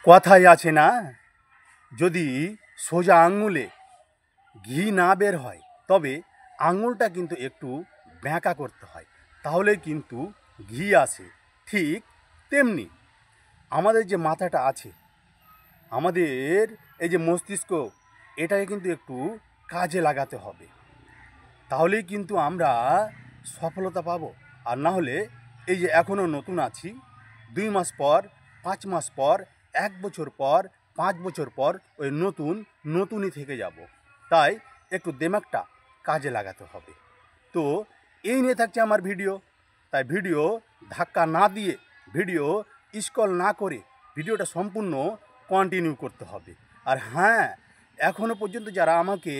কথাই আছে না, যদি সোজা আঙুলে ঘি না বের হয় তবে আঙুলটা কিন্তু একটু ব্যাঁকা করতে হয়, তাহলে কিন্তু ঘি আসে। ঠিক তেমনি আমাদের যে মাথাটা আছে, আমাদের এই যে মস্তিষ্ক, এটাকে কিন্তু একটু কাজে লাগাতে হবে, তাহলেই কিন্তু আমরা সফলতা পাবো। আর না হলে এই যে এখনও নতুন আছি, 2 মাস পর, 5 মাস পর, 1 বছর পর, 5 বছর পর ওই নতুনই থেকে যাব। তাই একটু দিমাগটা কাজে লাগাতে হবে। তো এই নিয়ে থাকছে আমার ভিডিও। তাই ভিডিও ধাক্কা না দিয়ে, ভিডিও স্ক্রল না করে ভিডিওটা সম্পূর্ণ কন্টিনিউ করতে হবে। আর হ্যাঁ, এখনও পর্যন্ত যারা আমাকে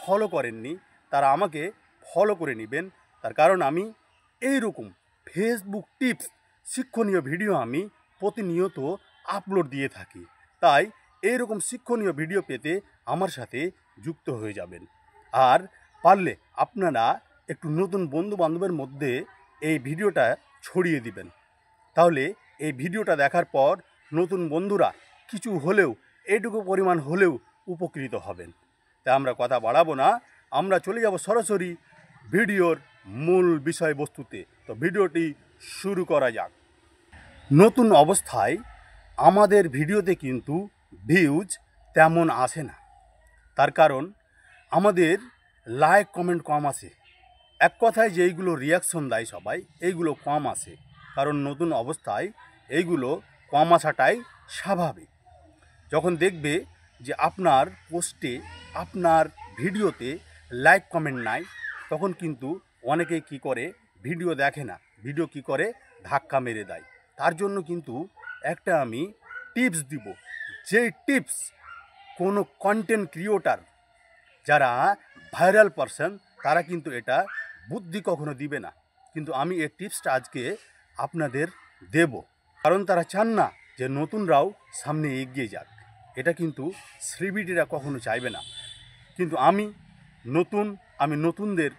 ফলো করেননি তারা আমাকে ফলো করে নেবেন। তার কারণ আমি এইরকম ফেসবুক টিপস, শিক্ষণীয় ভিডিও আমি প্রতিনিয়ত আপলোড দিয়ে থাকি। তাই এইরকম শিক্ষণীয় ভিডিও পেতে আমার সাথে যুক্ত হয়ে যাবেন। আর পারলে আপনারা একটু নতুন বন্ধু বান্ধবের মধ্যে এই ভিডিওটা ছড়িয়ে দিবেন, তাহলে এই ভিডিওটা দেখার পর নতুন বন্ধুরা কিছু হলেও, এইটুকু পরিমাণ হলেও উপকৃত হবেন। তাই আমরা কথা বাড়াবো না, আমরা চলে যাব সরাসরি ভিডিওর মূল বিষয়বস্তুতে। তো ভিডিওটি শুরু করা যাক। নতুন অবস্থায় আমাদের ভিডিওতে কিন্তু ভিউজ তেমন আসে না, তার কারণ আমাদের লাইক কমেন্ট কম আসে। এক কথায় যেইগুলো রিয়াকশন দেয় সবাই, এইগুলো কম আসে, কারণ নতুন অবস্থায় এইগুলো কম আসাটাই স্বাভাবিক। যখন দেখবে যে আপনার পোস্টে, আপনার ভিডিওতে লাইক কমেন্ট নাই, তখন কিন্তু অনেকেই কি করে, ভিডিও দেখে না, ভিডিও কি করে, ধাক্কা মেরে দেয়। তার জন্য কিন্তু একটা আমি টিপস দিব, যেই টিপস কোনো কন্টেন্ট ক্রিয়েটর যারা ভাইরাল পারসন তারা কিন্তু এটা বুদ্ধি কখনো দিবে না, কিন্তু আমি এই টিপসটা আজকে আপনাদের দেব, কারণ তারা চান না যে নতুনরাও সামনে এগিয়ে যাক। এটা কিন্তু সেলিব্রিটিরা কখনো চাইবে না, কিন্তু আমি নতুনদের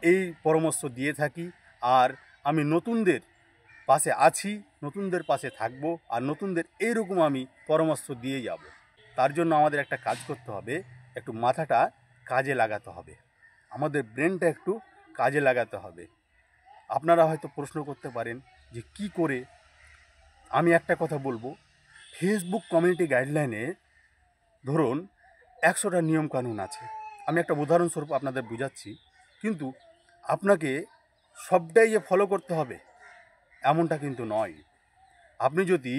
এই পরামর্শ দিয়ে থাকি। আর আমি নতুনদের পাশে আছি, নতুনদের পাশে থাকবো, আর নতুনদের এইরকম আমি পরামর্শ দিয়ে যাব। তার জন্য আমাদের একটা কাজ করতে হবে, একটু মাথাটা কাজে লাগাতে হবে, আমাদের ব্রেনটা একটু কাজে লাগাতে হবে। আপনারা হয়তো প্রশ্ন করতে পারেন যে কি করে। আমি একটা কথা বলবো, ফেসবুক কমিউনিটি গাইডলাইনে ধরুন 100টা নিয়মকানুন আছে। আমি একটা উদাহরণস্বরূপ আপনাদের বোঝাচ্ছি, কিন্তু আপনাকে সবটাই যে ফলো করতে হবে এমনটা কিন্তু নয়। আপনি যদি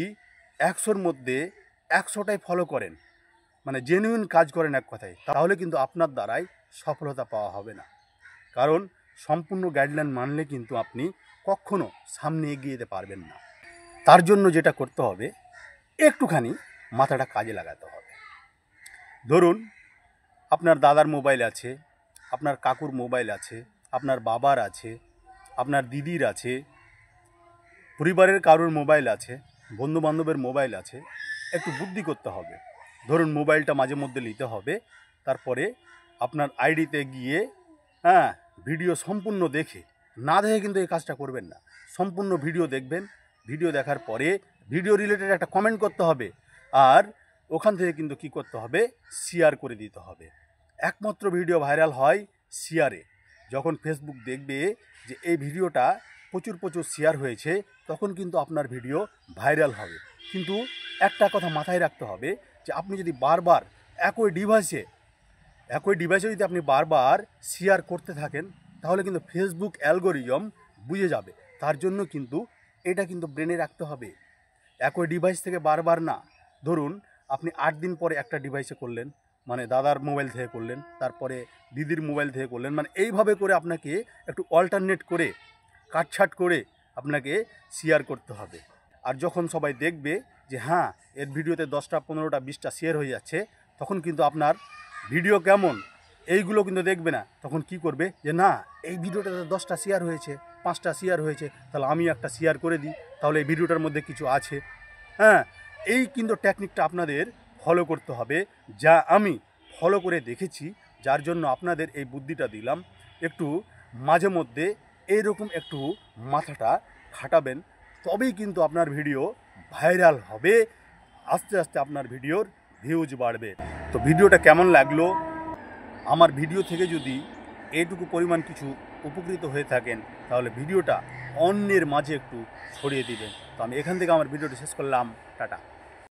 100র মধ্যে 100টাই ফলো করেন, মানে জেনুইন কাজ করেন এক কথায়, তাহলে কিন্তু আপনার দ্বারাই সফলতা পাওয়া হবে না। কারণ সম্পূর্ণ গাইডলাইন মানলে কিন্তু আপনি কখনো সামনে এগিয়ে যেতে পারবেন না। তার জন্য যেটা করতে হবে, একটুখানি মাথাটা কাজে লাগাতে হবে। ধরুন আপনার দাদার মোবাইল আছে, আপনার কাকুর মোবাইল আছে, আপনার বাবার আছে, আপনার দিদির আছে, পরিবারের কারোর মোবাইল আছে, বন্ধুবান্ধবের মোবাইল আছে। একটু বুদ্ধি করতে হবে। ধরুন মোবাইলটা মাঝে মধ্যে নিতে হবে, তারপরে আপনার আইডিতে গিয়ে ভিডিও সম্পূর্ণ দেখে, না দেখে কিন্তু এই কাজটা করবেন না। সম্পূর্ণ ভিডিও দেখবেন, ভিডিও দেখার পরে ভিডিও রিলেটেড একটা কমেন্ট করতে হবে, আর ওখান থেকে কিন্তু কি করতে হবে, শেয়ার করে দিতে হবে। একমাত্র ভিডিও ভাইরাল হয় শেয়ারে। যখন ফেসবুক দেখবে যে এই ভিডিওটা প্রচুর শেয়ার হয়েছে, তখন কিন্তু আপনার ভিডিও ভাইরাল হবে। কিন্তু একটা কথা মাথায় রাখতে হবে যে আপনি যদি বারবার একই ডিভাইসে যদি আপনি বারবার শেয়ার করতে থাকেন, তাহলে কিন্তু ফেসবুক অ্যালগোরিদম বুঝে যাবে। তার জন্য কিন্তু এটা কিন্তু ব্রেনে রাখতে হবে, একই ডিভাইস থেকে বারবার না। ধরুন আপনি 8 দিন পরে একটা ডিভাইসে করলেন, মানে দাদার মোবাইল থেকে করলেন, তারপরে দিদির মোবাইল থেকে করলেন, মানে এইভাবে করে আপনাকে একটু অল্টারনেট করে, কাটছাট করে আপনাকে শেয়ার করতে হবে। আর যখন সবাই দেখবে যে হ্যাঁ এর ভিডিওতে 10টা 15টা 20টা শেয়ার হয়ে যাচ্ছে, তখন কিন্তু আপনার ভিডিও কেমন এইগুলো কিন্তু দেখবে না। তখন কি করবে যে না, এই ভিডিওটাতে 10টা শেয়ার হয়েছে, 5টা শেয়ার হয়েছে, তাহলে আমি একটা শেয়ার করে দিই, তাহলে এই ভিডিওটার মধ্যে কিছু আছে। এই কিন্তু টেকনিকটা আপনাদের ফলো করতে হবে, যা আমি ফলো করে দেখেছি, যার জন্য আপনাদের এই বুদ্ধিটা দিলাম। একটু মাঝে মধ্যে এইরকম একটু মাথাটা খাটাবেন, তবেই কিন্তু আপনার ভিডিও ভাইরাল হবে, আস্তে আস্তে আপনার ভিডিওর ভিউজ বাড়বে। তো ভিডিওটা কেমন লাগলো, আমার ভিডিও থেকে যদি এইটুকু পরিমাণ কিছু উপকৃত হয়ে থাকেন তাহলে ভিডিওটা অন্যের মাঝে একটু ছড়িয়ে দিবেন। তো আমি এখান থেকে আমার ভিডিওটি শেষ করলাম। টাটা।